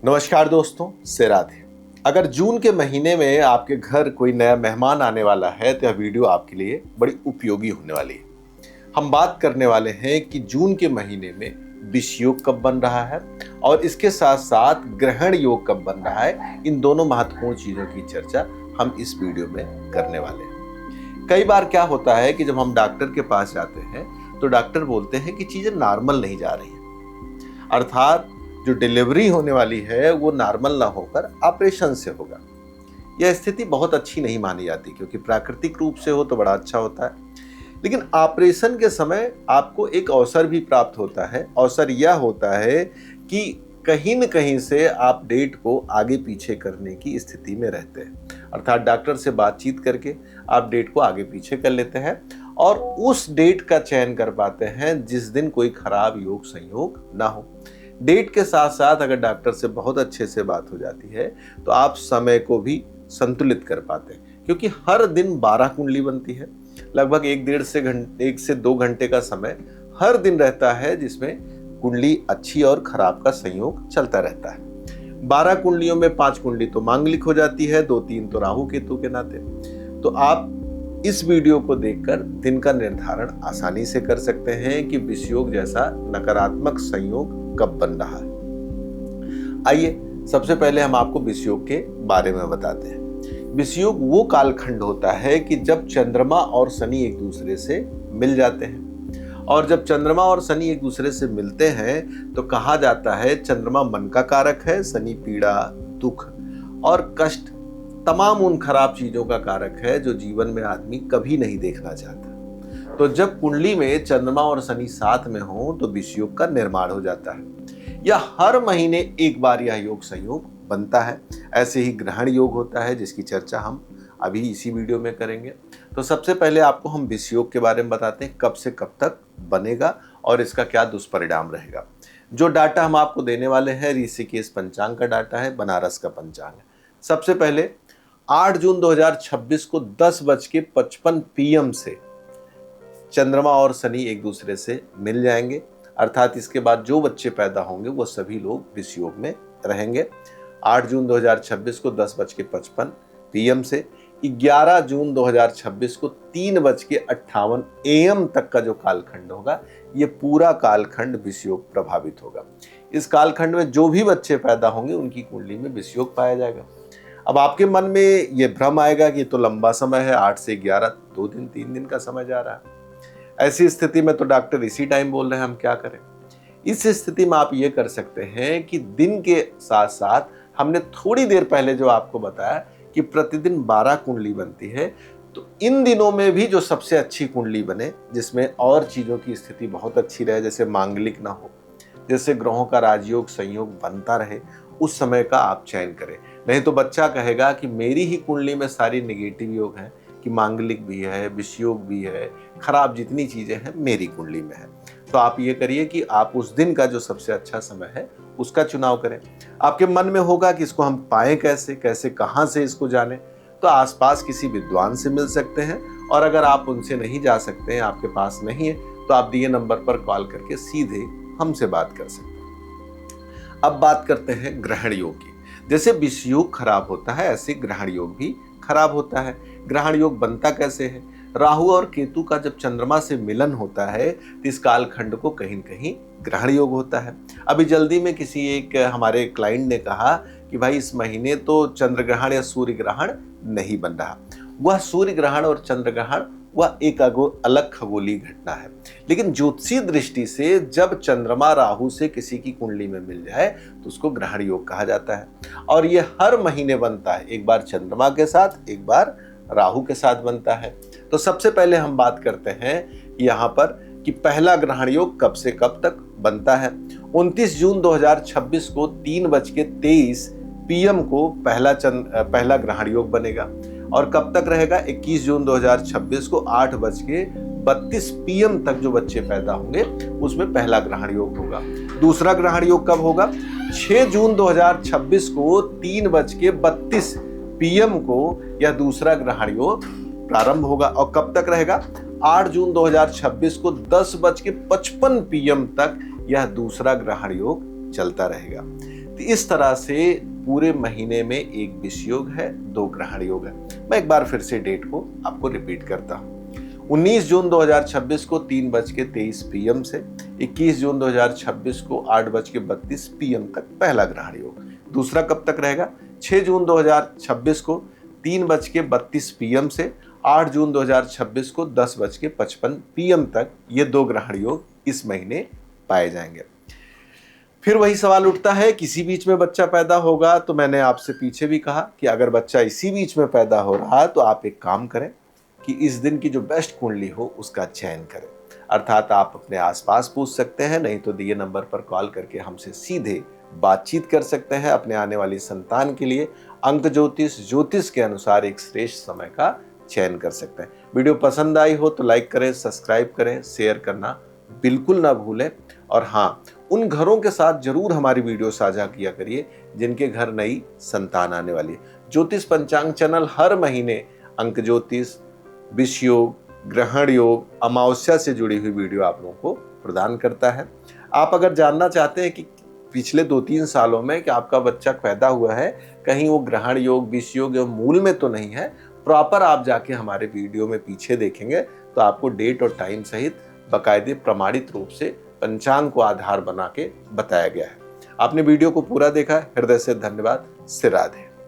नमस्कार दोस्तों, से राधे। अगर जून के महीने में आपके घर कोई नया मेहमान आने वाला है तो यह वीडियो आपके लिए बड़ी उपयोगी होने वाली है। हम बात करने वाले हैं कि जून के महीने में विष योग कब बन रहा है और इसके साथ साथ ग्रहण योग कब बन रहा है। इन दोनों महत्वपूर्ण चीजों की चर्चा हम इस वीडियो में करने वाले हैं। कई बार क्या होता है कि जब हम डॉक्टर के पास जाते हैं तो डॉक्टर बोलते हैं कि चीजें नॉर्मल नहीं जा रही हैं, अर्थात जो डिलीवरी होने वाली है वो नॉर्मल ना होकर ऑपरेशन से होगा। यह स्थिति बहुत अच्छी नहीं मानी जाती, क्योंकि प्राकृतिक रूप से हो तो बड़ा अच्छा होता है, लेकिन ऑपरेशन के समय आपको एक अवसर भी प्राप्त होता है। अवसर यह होता है कि कहीं न कहीं से आप डेट को आगे पीछे करने की स्थिति में रहते हैं, अर्थात डॉक्टर से बातचीत करके आप डेट को आगे पीछे कर लेते हैं और उस डेट का चयन कर पाते हैं जिस दिन कोई खराब योग संयोग ना हो। डेट के साथ साथ अगर डॉक्टर से बहुत अच्छे से बात हो जाती है तो आप समय को भी संतुलित कर पाते हैं, क्योंकि हर दिन 12 कुंडली बनती है। लगभग 1 से 2 घंटे का समय हर दिन रहता है जिसमें कुंडली अच्छी और खराब का संयोग चलता रहता है। 12 कुंडलियों में 5 कुंडली तो मांगलिक हो जाती है, 2-3 तो राहु केतु के नाते। तो आप इस वीडियो को देखकर दिन का निर्धारण आसानी से कर सकते हैं कि विष योग जैसा नकारात्मक संयोग कब बन रहा है। आइए सबसे पहले हम आपको विष योग के बारे में बताते हैं। विष योग वो कालखंड होता है कि जब चंद्रमा और शनि एक दूसरे से मिल जाते हैं, और जब चंद्रमा और शनि एक दूसरे से मिलते हैं तो कहा जाता है चंद्रमा मन का कारक है, शनि पीड़ा, दुख और कष्ट, तमाम उन खराब चीजों का कारक है जो जीवन में आदमी कभी नहीं देखना चाहता। तो जब कुंडली में चंद्रमा और शनि साथ में हो तो विष योग का निर्माण हो जाता है। या हर महीने एक बार यह योग संयोग बनता है। ऐसे ही ग्रहण योग होता है जिसकी चर्चा हम अभी इसी वीडियो में करेंगे। तो सबसे पहले आपको हम विष योग के बारे में बताते हैं, कब से कब तक बनेगा और इसका क्या दुष्परिणाम रहेगा। जो डाटा हम आपको देने वाले हैं ऋषिकेश पंचांग का डाटा है, बनारस का पंचांग है। सबसे पहले 8 जून 2026 को 10:55 PM से चंद्रमा और शनि एक दूसरे से मिल जाएंगे, अर्थात इसके बाद जो बच्चे पैदा होंगे वो सभी लोग विष योग में रहेंगे। 8 जून 2026 को 10:55 PM से 11 जून 2026 को 3:58 AM तक का जो कालखंड होगा, ये पूरा कालखंड विष योग प्रभावित होगा। इस कालखंड में जो भी बच्चे पैदा होंगे उनकी कुंडली में विष योग पाया जाएगा। अब आपके मन में ये भ्रम आएगा कि तो लंबा समय है, 8 से 11, 2 दिन 3 दिन का समय जा रहा है। ऐसी स्थिति में तो डॉक्टर इसी टाइम बोल रहे हैं, हम क्या करें। इस स्थिति में आप ये कर सकते हैं कि दिन के साथ साथ हमने थोड़ी देर पहले जो आपको बताया कि प्रतिदिन 12 कुंडली बनती है, तो इन दिनों में भी जो सबसे अच्छी कुंडली बने, जिसमें और चीजों की स्थिति बहुत अच्छी रहे, जैसे मांगलिक ना हो, जैसे ग्रहों का राजयोग संयोग बनता रहे, उस समय का आप चयन करें। नहीं तो बच्चा कहेगा कि मेरी ही कुंडली में सारी नेगेटिव योग हैं, कि मांगलिक भी है, विष योग भी है, खराब जितनी चीजें हैं मेरी कुंडली में है। तो आप ये करिए कि आप उस दिन का जो सबसे अच्छा समय है उसका चुनाव करें। आपके मन में होगा कि इसको हम पाएं कैसे कहां से इसको जाने, तो आसपास किसी विद्वान से मिल सकते हैं, और अगर आप उनसे नहीं जा सकते हैं, आपके पास नहीं है, तो आप दिए नंबर पर कॉल करके सीधे हमसे बात कर सकते हैं। अब बात करते हैं ग्रहण योग की। जैसे विष योग खराब होता है, ऐसे ग्रहण योग भी खराब होता है। ग्रहण योग बनता कैसे है? राहु और केतु का जब चंद्रमा से मिलन होता है तो इस कालखंड को कहीं न कहीं ग्रहण योग होता है। अभी जल्दी में किसी एक हमारे क्लाइंट ने कहा कि भाई इस महीने तो चंद्र ग्रहण या सूर्य ग्रहण नहीं बन रहा। वह सूर्य ग्रहण और चंद्र ग्रहण वह एक अलग खगोलीय घटना है, लेकिन ज्योतिषीय दृष्टि से जब चंद्रमा राहु से किसी की कुंडली में मिल जाए तो उसको ग्रहण योग कहा जाता है। और ये हर महीने बनता है, एक बार चंद्रमा के साथ, एक बार राहु के साथ बनता है। तो सबसे पहले हम बात करते हैं यहाँ पर कि पहला ग्रहण योग कब से कब तक बनता है। 29 जून 2026 को 3:23 PM को पहला ग्रहण योग बनेगा, और कब तक रहेगा? 21 जून 2026 को 8:32 PM तक जो बच्चे पैदा होंगे उसमें पहला ग्रहण योग होगा। दूसरा ग्रहण योग कब होगा? 6 जून 2026 को 3:32 PM को यह दूसरा ग्रहण योग प्रारंभ होगा, और कब तक रहेगा? 8 जून 2026 को 10:55 PM तक यह दूसरा ग्रहण योग चलता रहेगा। तो इस तरह से पूरे महीने में एक विष योग है, 2 ग्रहण योग है। मैं एक बार फिर से डेट को आपको रिपीट करता हूँ। 19 जून 2026 को 3:23 PM से 21 जून 2026 को 8:32 PM तक पहला ग्रहण योग। दूसरा कब तक रहेगा? 6 जून 2026 को 3:32 PM से 8 जून 2026 को 10:55 PM तक ये 2 ग्रहण योग इस महीने पाए जाएंगे। फिर वही सवाल उठता है, किसी बीच में बच्चा पैदा होगा, तो मैंने आपसे पीछे भी कहा कि अगर बच्चा इसी बीच में पैदा हो रहा है तो आप एक काम करें कि इस दिन की जो बेस्ट कुंडली हो उसका चयन करें। अर्थात आप अपने आसपास पूछ सकते हैं, नहीं तो दिए नंबर पर कॉल करके हमसे सीधे बातचीत कर सकते हैं। अपने आने वाली संतान के लिए अंक ज्योतिष के अनुसार एक श्रेष्ठ समय का चयन कर सकते हैं। वीडियो पसंद आई हो तो लाइक करें, सब्सक्राइब करें, शेयर करना बिल्कुल ना भूलें। और हाँ, उन घरों के साथ जरूर हमारी वीडियो साझा किया करिए जिनके घर नई संतान आने वाली है। ज्योतिष पंचांग चैनल हर महीने अंक ज्योतिष, विष योग, ग्रहण योग, अमावस्या से जुड़ी हुई वीडियो आप लोगों को प्रदान करता है। आप अगर जानना चाहते हैं कि पिछले 2-3 सालों में कि आपका बच्चा पैदा हुआ है, कहीं वो ग्रहण योग, विष योग या मूल में तो नहीं है, प्रॉपर आप जाके हमारे वीडियो में पीछे देखेंगे तो आपको डेट और टाइम सहित बाकायदे प्रमाणित रूप से पंचांग को आधार बना के बताया गया है। आपने वीडियो को पूरा देखा, हृदय से धन्यवाद। राधे।